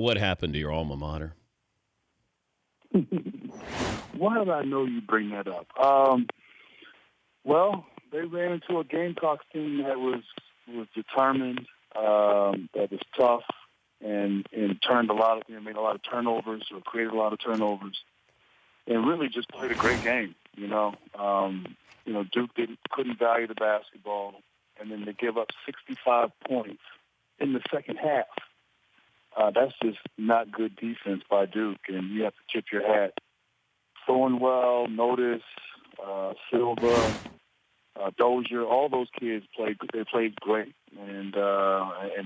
What happened to your alma mater? Why did I know you'd bring that up? Well, they ran into a Gamecocks team that was determined, that was tough, and turned made a lot of turnovers or created a lot of turnovers, and really just played a great game. Duke couldn't value the basketball, and then they give up 65 points in the second half. That's just not good defense by Duke, and you have to tip your hat. Thornwell, Notice, Silva, Dozier, all those kids played great, and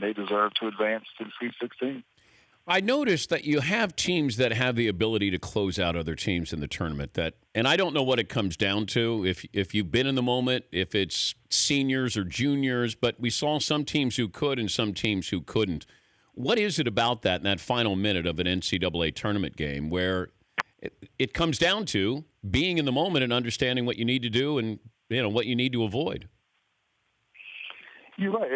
they deserve to advance to the Sweet 16. I noticed that you have teams that have the ability to close out other teams in the tournament. And I don't know what it comes down to, if you've been in the moment, if it's seniors or juniors, but we saw some teams who could and some teams who couldn't. What is it about that in that final minute of an NCAA tournament game where it comes down to being in the moment and understanding what you need to do and what you need to avoid? You're right.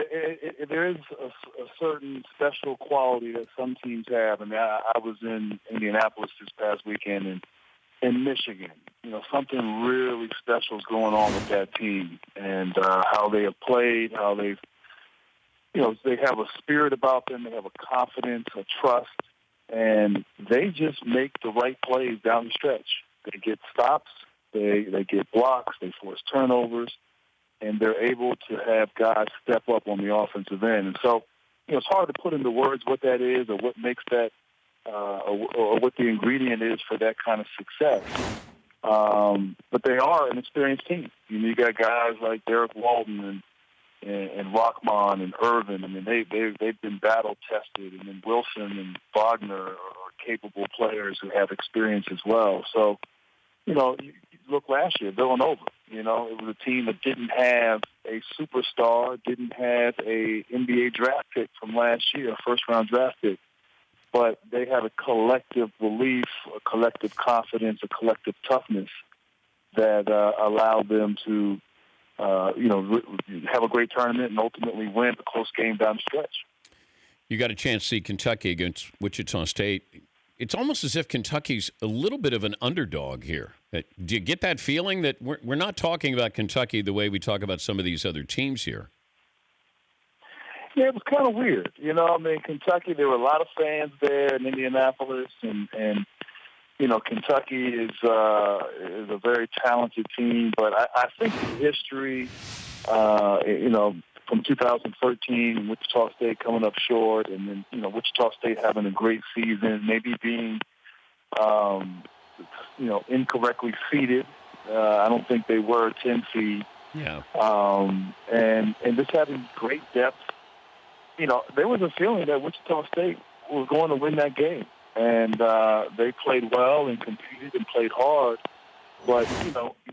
There is a certain special quality that some teams have. And I was in Indianapolis this past weekend and in Michigan. Something really special is going on with that team and how they have played, how they have a spirit about them. They have a confidence, a trust, and they just make the right plays down the stretch. They get stops, they get blocks, they force turnovers, and they're able to have guys step up on the offensive end. And so, it's hard to put into words what that is or what makes that or what the ingredient is for that kind of success. But they are an experienced team. You got guys like Derek Walton and Rockman and Irvin. I mean, they've been battle tested, and then Wilson and Wagner are capable players who have experience as well. So, you look last year, Villanova. It was a team that didn't have a superstar, didn't have a NBA draft pick from last year, a first-round draft pick. But they had a collective belief, a collective confidence, a collective toughness that allowed them to, have a great tournament and ultimately win a close game down the stretch. You got a chance to see Kentucky against Wichita State. It's almost as if Kentucky's a little bit of an underdog here. Do you get that feeling that we're not talking about Kentucky the way we talk about some of these other teams here? Yeah, it was kind of weird. Kentucky, there were a lot of fans there in Indianapolis, and Kentucky is a very talented team. But I think the history, from 2013, Wichita State coming up short, and then, Wichita State having a great season, maybe being, incorrectly seeded. I don't think they were a 10 seed. Yeah. And just having great depth. There was a feeling that Wichita State was going to win that game. And they played well and competed and played hard. But,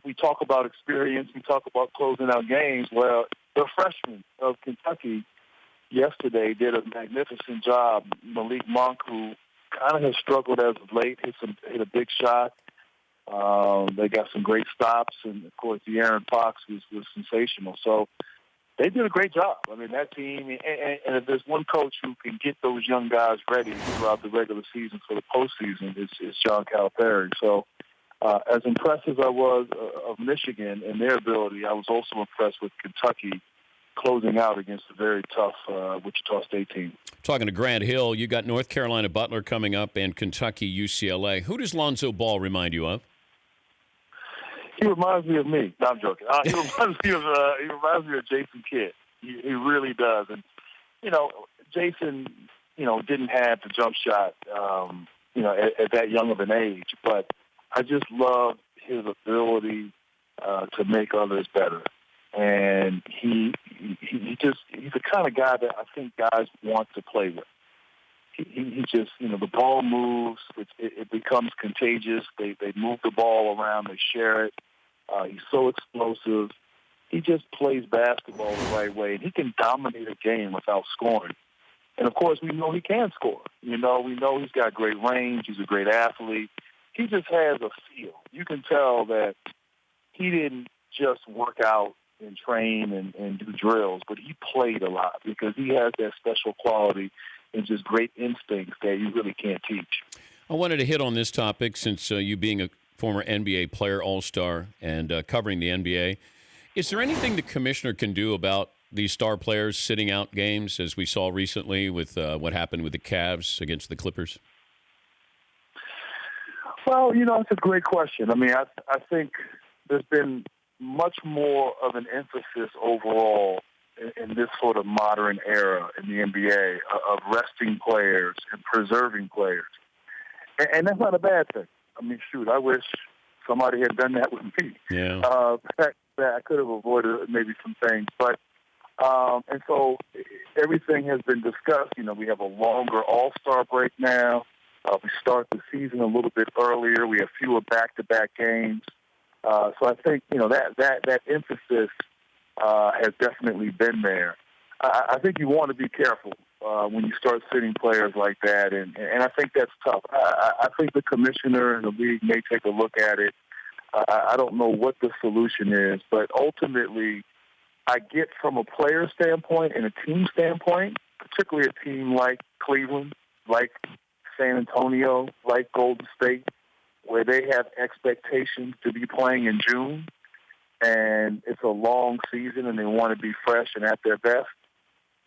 we talk about experience, we talk about closing out games. Well, the freshmen of Kentucky yesterday did a magnificent job. Malik Monk, who kind of has struggled as of late, hit a big shot. They got some great stops, and, of course, De'Aaron Fox was sensational. So they did a great job. I mean, that team, and if there's one coach who can get those young guys ready throughout the regular season for the postseason, it's John Calipari. So as impressed as I was of Michigan and their ability, I was also impressed with Kentucky closing out against a very tough Wichita State team. Talking to Grant Hill, you got North Carolina Butler coming up and Kentucky UCLA. Who does Lonzo Ball remind you of? He reminds me of me. No, I'm joking. He reminds me of Jason Kidd. He really does. And Jason, didn't have the jump shot, at that young of an age. But I just love his ability to make others better. And he's the kind of guy that I think guys want to play with. He just, the ball moves. It becomes contagious. They move the ball around. They share it. He's so explosive. He just plays basketball the right way. And he can dominate a game without scoring. And, of course, we know he can score. We know he's got great range. He's a great athlete. He just has a feel. You can tell that he didn't just work out and train and do drills, but he played a lot because he has that special quality and just great instincts that you really can't teach. I wanted to hit on this topic since you being a former NBA player, all-star, and covering the NBA. Is there anything the commissioner can do about these star players sitting out games, as we saw recently with what happened with the Cavs against the Clippers? Well, it's a great question. I mean, I think there's been much more of an emphasis overall in this sort of modern era in the NBA of resting players and preserving players. And that's not a bad thing. I mean, shoot, I wish somebody had done that with me. Yeah. That I could have avoided maybe some things. But, and so everything has been discussed. We have a longer all-star break now. We start the season a little bit earlier. We have fewer back-to-back games. So I think, that emphasis has definitely been there. I think you want to be careful when you start sitting players like that, and I think that's tough. I think the commissioner and the league may take a look at it. I don't know what the solution is, but ultimately I get from a player standpoint and a team standpoint, particularly a team like Cleveland, like San Antonio, like Golden State, where they have expectations to be playing in June, and it's a long season and they want to be fresh and at their best.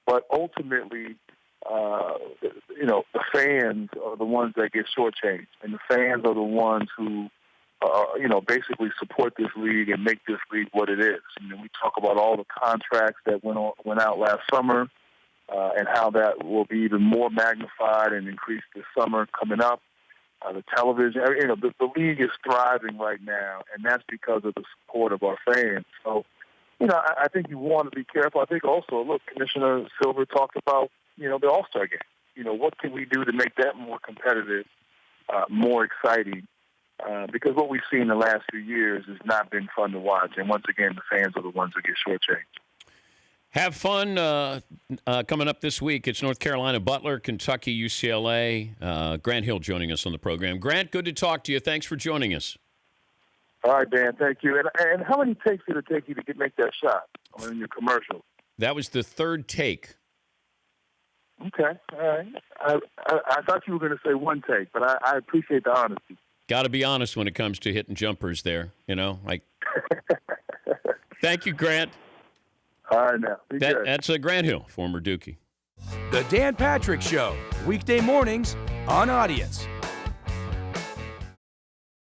But ultimately, the fans are the ones that get shortchanged, and the fans are the ones who, basically support this league and make this league what it is. We talk about all the contracts that went out last summer, and how that will be even more magnified and increased this summer coming up. The television, the league is thriving right now, and that's because of the support of our fans. So, I think you want to be careful. I think also, look, Commissioner Silver talked about, the All-Star game. What can we do to make that more competitive, more exciting? Because what we've seen the last few years has not been fun to watch. And once again, the fans are the ones that get shortchanged. Have fun coming up this week. It's North Carolina, Butler, Kentucky, UCLA. Grant Hill joining us on the program. Grant, good to talk to you. Thanks for joining us. All right, Dan, thank you. And how many takes did it take you to make that shot in your commercial? That was the third take. Okay, all right. I thought you were going to say one take, but I appreciate the honesty. Got to be honest when it comes to hitting jumpers there, Thank you, Grant. All right, now. That's Grant Hill, former Dookie. The Dan Patrick Show, weekday mornings on Audience.